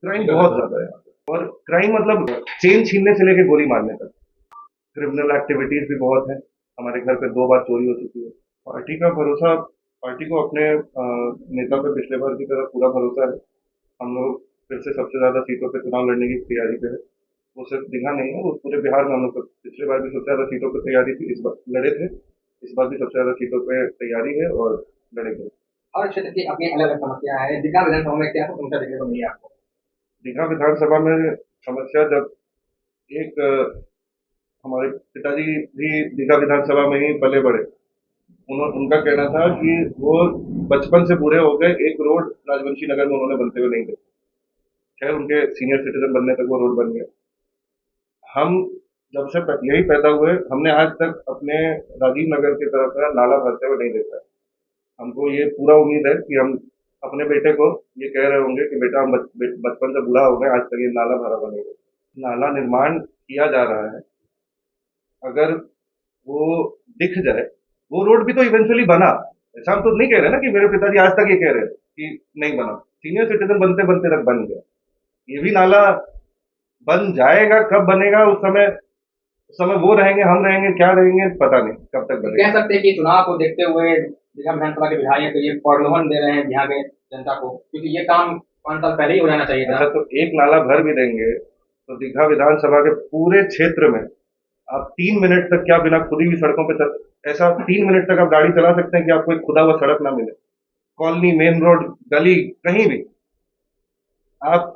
Crime बहुत ज्यादा है यहाँ पे। और क्राइम मतलब चेन छीनने से लेके गोली मारने तक। क्रिमिनल एक्टिविटीज भी बहुत है। हमारे घर पे 2 बार चोरी हो चुकी है। पार्टी का भरोसा, पार्टी को अपने नेता पे पिछले बार की तरह पूरा भरोसा है। हम लोग फिर से सबसे ज्यादा सीटों पे चुनाव लड़ने की तैयारी पे है। वो सिर्फ दीघा नहीं है, वो पूरे बिहार में हम लोग पिछले बार भी सबसे ज्यादा सीटों पे तैयारी थी, इस बार लड़े थे। इस बार भी सबसे ज्यादा सीटों पे तैयारी है और लड़ेंगे। हर क्षेत्र की अपनी अलग अलग समस्या है। दीघा विधानसभा में क्या समस्या देखने को मिली आपको? दीघा विधानसभा में समस्या, जब एक हमारे पिताजी भी दीघा विधानसभा में ही पले बड़े, उनका कहना था कि वो बचपन से बूढ़े हो गए, एक रोड राजवंशी नगर में उन्होंने बनते हुए नहीं देखा। खैर, उनके सीनियर सिटीजन बनने तक वो रोड बन गया। हम जब से यही पैदा हुए, हमने आज तक अपने राजीव नगर की तरफ का नाला भरते हुए नहीं देखा है। हमको ये पूरा उम्मीद है कि हम अपने बेटे को ये कह रहे होंगे कि बेटा, हम बचपन से बूढ़ा हो गए, आज तक ये नाला भरा हुआ नहीं है। नाला निर्माण किया जा रहा है। अगर वो दिख जाए, वो रोड भी तो इवेंचुअली बना। ऐसा हम तो नहीं कह रहे ना कि मेरे पिताजी आज तक ये कह रहे हैं कि नहीं बना। सीनियर सिटीजन बनते बनते तक बन गया। ये भी नाला बन जाएगा, कब बनेगा उस समय वो रहेंगे, हम रहेंगे, क्या रहेंगे पता नहीं, कब तक कह बनेगा। सकते हैं कि चुनाव को देखते हुए दीघा विधानसभा के विधायक ये प्रलोभन दे रहे हैं यहाँ के जनता को, क्योंकि ये काम 5 साल पहले ही हो जाना चाहिए था। अच्छा, तो एक नाला भर भी देंगे तो दीघा विधानसभा के पूरे क्षेत्र में आप 3 मिनट तक क्या बिना खुदी हुई सड़कों पे ऐसा 3 मिनट तक आप गाड़ी चला सकते हैं कि आपको एक खुदा हुआ सड़क ना मिले? कॉलोनी, मेन रोड, गली, कहीं भी आप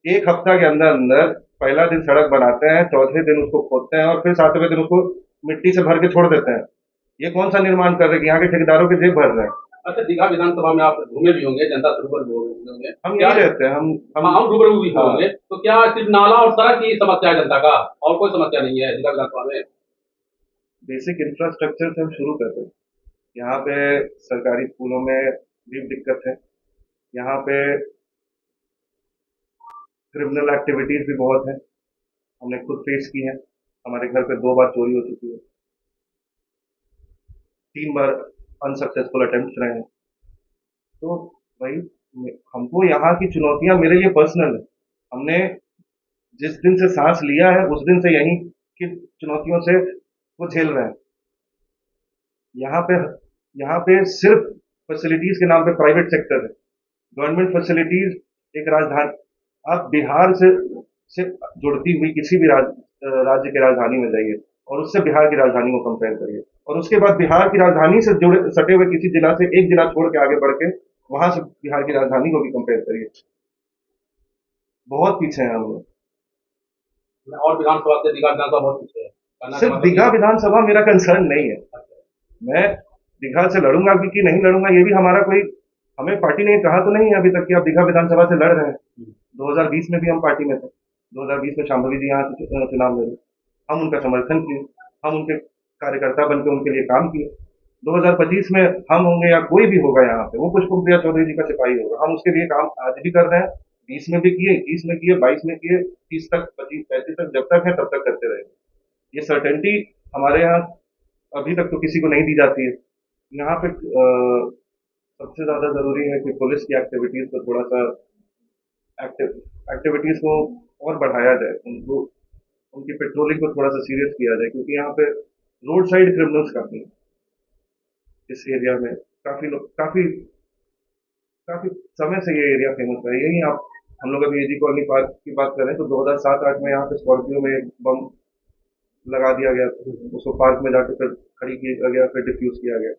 एक हफ्ता के अंदर अंदर पहला दिन सड़क बनाते हैं, चौथे दिन उसको खोदते हैं और फिर 7वें दिन उसको मिट्टी से भर के छोड़ देते हैं। ये कौन सा निर्माण कर रहे हैं कि यहाँ के ठेकेदारों के जेब भर रहे हैं? अच्छा, दीघा विधानसभा में आप घूमे भी होंगे, जनता से रूबरू भी होंगे। हम क्या यही रहते हैं, हम रूबरू भी हाँ। होंगे, तो क्या सिर्फ नाला और सड़क की समस्या है जनता का, और कोई समस्या नहीं है दीघा विधानसभा में? बेसिक इंफ्रास्ट्रक्चर से हम शुरू करते हैं। यहाँ पे सरकारी स्कूलों में भी दिक्कत है। यहाँ पे क्रिमिनल एक्टिविटीज भी बहुत है। हमने खुद फेस की है। हमारे घर पे 2 बार चोरी हो चुकी है। 3 बार अनसक्सेसफुल अटेम्प्ट रहे हैं। तो भाई, हमको यहाँ की चुनौतियां मेरे लिए पर्सनल है। हमने जिस दिन से सांस लिया है उस दिन से यहीं की चुनौतियों से वो झेल रहे हैं। यहाँ पे यहाँ पे सिर्फ फैसिलिटीज के नाम पे प्राइवेट सेक्टर है। गवर्नमेंट फैसिलिटीज एक राजधानी, आप बिहार से जुड़ती हुई किसी भी राज्य की राजधानी में जाइए और उससे बिहार की राजधानी को कंपेयर करिए, और उसके बाद बिहार की राजधानी से जुड़े सटे हुए किसी जिला से एक जिला छोड़ के आगे बढ़ के वहां से बिहार की राजधानी को भी कंपेयर करिए। बहुत पीछे हैं हम लोग। और विधानसभा से दीघा विधानसभा बहुत पीछे है। सिर्फ दीघा विधानसभा मेरा कंसर्न नहीं है। मैं दीघा से लड़ूंगा कि नहीं लड़ूंगा, ये भी हमारा कोई, हमें पार्टी ने कहा तो नहीं है अभी तक कि आप दीघा विधानसभा से लड़ रहे हैं। 2020 में भी हम पार्टी में थे। 2020 में शांभवी जी यहाँ से चुनाव लड़े। हम उनका समर्थन किए। हम उनके कार्यकर्ता बनकर उनके लिए काम किए। 2025 में हम होंगे या कोई भी होगा यहाँ पे, वो पुष्प प्रिया चौधरी जी का सिपाही होगा, हम उसके लिए काम आज भी कर रहे हैं। 20 में भी किए, 21 में किए, 22 में किए, 30 तक, 25, 35 तक, जब तक है तब तक करते रहेंगे। ये सर्टेनिटी हमारे यहाँ अभी तक तो किसी को नहीं दी जाती है। यहाँ पे सबसे ज्यादा जरूरी है कि पुलिस की एक्टिविटीज को थोड़ा सा एक्टिविटीज को और बढ़ाया जाए। उनको, उनकी पेट्रोलिंग को थोड़ा सा सीरियस किया जाए, क्योंकि यहाँ पे रोड साइड क्रिमिनल्स काफी हैं। इस एरिया में काफी लोग, काफी काफी समय से ये एरिया फेमस है। यही आप, हम लोग अभी एजी कॉलोनी पार्क की बात करें तो 2007-8 में यहाँ पे स्कॉर्पियो में एक बम लगा दिया गया। उसको पार्क में जाकर फिर खड़ी किया गया, फिर डिफ्यूज किया गया।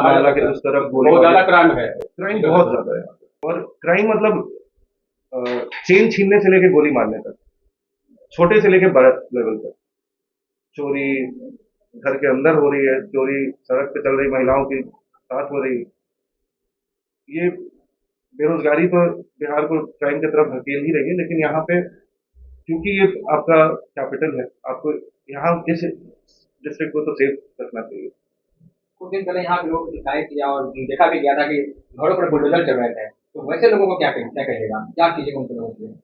नाला के उस तरफ गोली, बहुत ज्यादा क्राइम है। क्राइम बहुत ज्यादा है। और क्राइम मतलब चेन छीनने से लेके गोली मारने तक, छोटे से लेके बड़े लेवल तक। चोरी घर के अंदर हो रही है, चोरी सड़क पे चल रही महिलाओं की साथ हो रही है। ये बेरोजगारी तो बिहार को क्राइम की तरफ धकेल ही रही है, लेकिन यहाँ पे क्योंकि ये आपका कैपिटल है, आपको यहाँ इस डिस्ट्रिक्ट को तो सेफ रखना चाहिए। कुछ दिन पहले यहाँ पे लोग दिखाई किया और देखा भी गया था कि घरों पर बुलडोजर चल रहे थे, तो वैसे लोगों को क्या कहिएगा, क्या कीजिएगा उनके लोगों के लिए?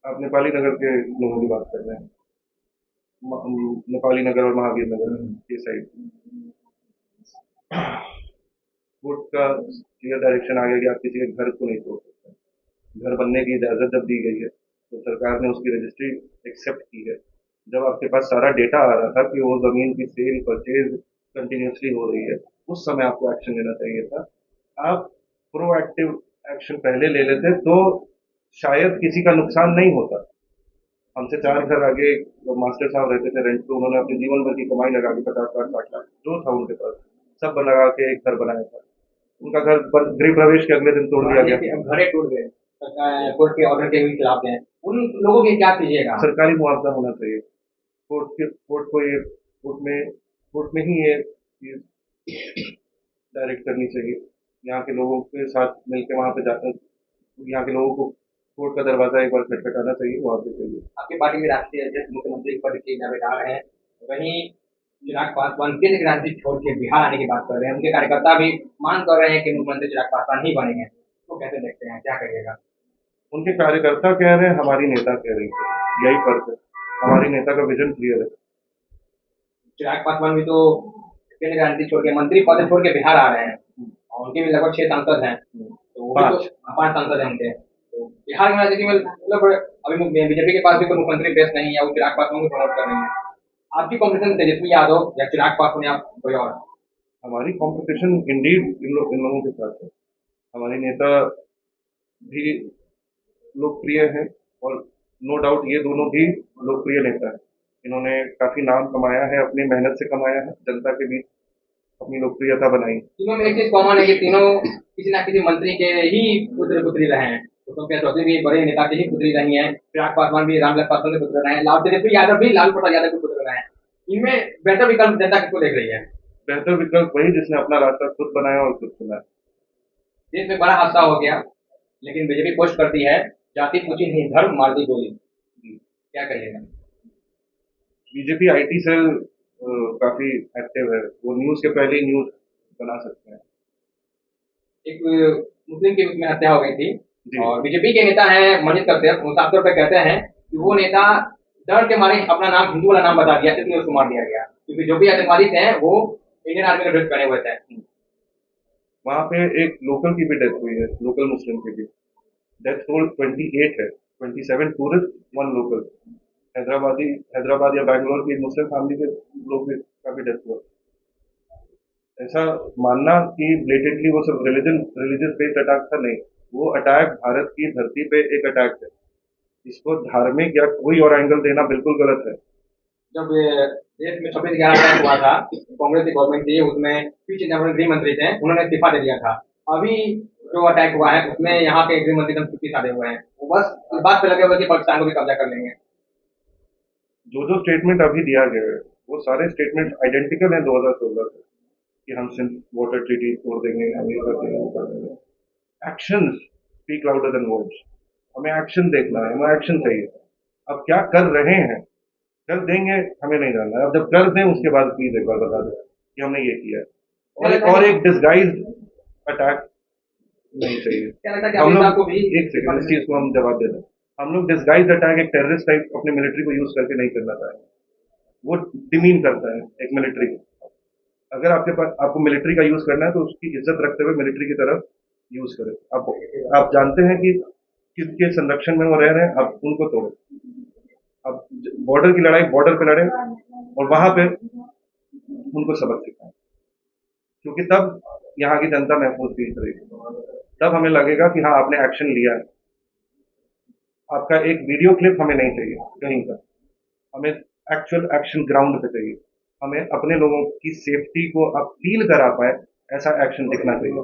आप नेपाली नगर के लोगों की बात कर रहे हैं। नेपाली नगर और महावीर नगर ये साइड कोर्ट का क्लियर डायरेक्शन आ गया कि आप किसी के घर को नहीं तोड़ सकते। घर बनने की इजाज़त जब दी गई है, तो सरकार ने उसकी रजिस्ट्री एक्सेप्ट की है। जब आपके पास सारा डेटा आ रहा था कि वो ज़मीन की सेल परचेज़ कंटिन्यूअसली हो रही है, उस समय आपको एक्शन लेना चाहिए था। आप प्रोएक्टिव एक्शन पहले ले लेते तो शायद किसी का नुकसान नहीं होता। हमसे 4 घर आगे एक मास्टर साहब रहते थे रेंट पे, उन्होंने अपने जीवन भर की कमाई लगा के 50 लाख 60 लाख जो था उनके पास, सब लगा के एक घर बनाया था। उनका घर गृह प्रवेश के अगले दिन तोड़ दिया गया। अब घरे टूट गए, कोर्ट के ऑर्डर के भी खिलाफ हैं, उन लोगों की क्या कीजिएगा? सरकारी मुआवजा होना चाहिए। कोर्ट को ये कोर्ट में ही ये चीज़ डायरेक्ट करनी चाहिए। यहाँ के लोगों के साथ मिलके वहाँ पे जाकर यहाँ के लोगों को कोर्ट का दरवाज़ा एक बार खटखटाना चाहिए, मुआवजे के लिए। आपकी पार्टी में राष्ट्रीय अध्यक्ष मुख्यमंत्री पद के दावेदार हैं, वहीं चिराग पासवान केंद्र की राजनीति छोड़ के बिहार आने की बात कर रहे हैं, उनके कार्यकर्ता भी मांग कर रहे हैं कि मुख्यमंत्री चिराग पासवान ही बनेंगे, तो कैसे देखते हैं, क्या कहिएगा? उनके कार्यकर्ता कह रहे हैं, हमारी नेता कह रही है, यही फर्क है। हमारी नेता का विजन क्लियर है। चिराग पासवान भी तो केंद्र की राजनीति छोड़ के मंत्री पद छोड़ के बिहार आ रहे हैं, और उनके भी लगभग 6 सांसद हैं, तो वो भी तो 5 सांसद हैं उनके। तो बिहार की राजनीति में मतलब अभी बीजेपी के पास भी कोई मुख्यमंत्री पेश नहीं है, वो चिराग पासवान को प्रमोट कर रही है। आपकी कॉम्पिटिशन तेजस्वी यादव या चिराग पासवान या कोई और? हमारी कंपटीशन इंडीड इन लोगों के साथ है। हमारी नेता भी लोकप्रिय हैं और नो डाउट ये दोनों भी लोकप्रिय नेता हैं। इन्होंने काफी नाम कमाया है, अपनी मेहनत से कमाया है, जनता के बीच अपनी लोकप्रियता बनाई। तीनों में एक चीज कॉमन है कि तीनों किसी ना किसी मंत्री के ही पुत्र पुत्री रहे हैं। उत्तम चौधरी भी बड़े नेता की ही पुत्री रही हैं, चिराग पासवान भी रामविलास पासवान के पुत्र रहे हैं, लालू तेजस्वी यादव भी लालू प्रसाद यादव के पुत्र रहे हैं। इनमें बेहतर विकल्प जनता किसको देख रही है? बेहतर विकल्प वही जिसने अपना रास्ता खुद बनाया और खुद चुना। देश में बड़ा हादसा हो गया, लेकिन बीजेपी पोस्ट करती है जाति पूछी नहीं धर्म मार दी गोली, क्या कहिएगा? बीजेपी आईटी सेल काफी एक्टिव है, वो न्यूज के पहले ही न्यूज बना सकते हैं। एक मुस्लिम की उसमें हत्या हो गई थी, जी। और बीजेपी के नेता हैं मनीष कश्यप, वो साफ तौर पर कहते हैं कि वो नेता डर के मारे अपना नाम हिंदू वाला नाम बता दिया, इसलिए उसको मार दिया गया, क्योंकि जो भी आतंकवादी थे वो इंडियन आर्मी का ड्रेस पहने हुए थे। वहाँ पे एक लोकल की भी डेथ हुई है, लोकल मुस्लिम की भी डेथ टोल 28 है, 27 टूरिस्ट 1 लोकल। हैदराबाद या बैंगलोर की मुस्लिम फैमिली के लोग भी का भी डेथ हुआ। ऐसा मानना कि ब्लेटेंटली वो सब रिलीजियस बेस्ड अटैक था, नहीं, वो अटैक भारत की धरती पे एक अटैक है। इसको धार्मिक या कोई और एंगल देना बिल्कुल गलत है। जब देश में 26/11 अटैक हुआ था, कांग्रेस की गवर्नमेंट थी, उसमें पी चिदम्बरम गृह मंत्री थे, उन्होंने इस्तीफा दे दिया था। अभी जो अटैक हुआ है उसमें यहाँ के गृह मंत्री चुप्पी साधे हुए हैं, वो बस इस बात पे लगे हुए कि पाकिस्तान को भी कब्जा कर लेंगे। जो स्टेटमेंट अभी दिया गया है वो सारे स्टेटमेंट आइडेंटिकल हैं 2016 से, कि हम सिर्फ वाटर ट्रीटी तोड़ देंगे, हम ये कर देंगे, वो कर देंगे। Action speak louder than words. हमें एक्शन देखना है, हमें एक्शन चाहिए। अब क्या कर रहे हैं, कर देंगे, हमें नहीं जानना है। अब जब कर दें उसके बाद प्लीज एक बार बता दें कि हमने ये किया है। और एक डिस्गाइज्ड अटैक नहीं चाहिए। क्या लगता है कि हम अमित लोग शाह को भी एक सेकंड, इस चीज को हम जवाब दे दें। हम लोग डिस्गाइज्ड अटैक एक टेररिस्ट टाइप अपने मिलिट्री को यूज करके नहीं करना चाहेंगे। वो डिमीन करता है एक मिलिट्री को। अगर आपके पास आपको मिलिट्री का यूज करना है तो उसकी इज्जत रखते हुए मिलिट्री की तरफ यूज करें। आप जानते हैं कि किसके संरक्षण में वो रह रहे हैं, आप उनको तोड़ो। अब बॉर्डर की लड़ाई बॉर्डर पे लड़े और वहां पे उनको सबक सिखाएं, क्योंकि तब यहाँ की जनता महफूज फील करेगी। तब हमें लगेगा कि हाँ आपने एक्शन लिया है। आपका एक वीडियो क्लिप हमें नहीं चाहिए कहीं का, हमें एक्चुअल एक्शन ग्राउंड पे चाहिए। हमें अपने लोगों की सेफ्टी को आप फील करा पाए, ऐसा एक्शन दिखना चाहिए।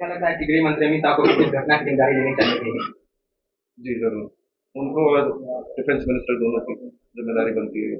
क्या लगता है कि गृह मंत्री अमित शाह को इस घटना की जिम्मेदारी लेनी चाहिए? जी जरूर, उनको और डिफेंस मिनिस्टर दोनों की जिम्मेदारी बनती है।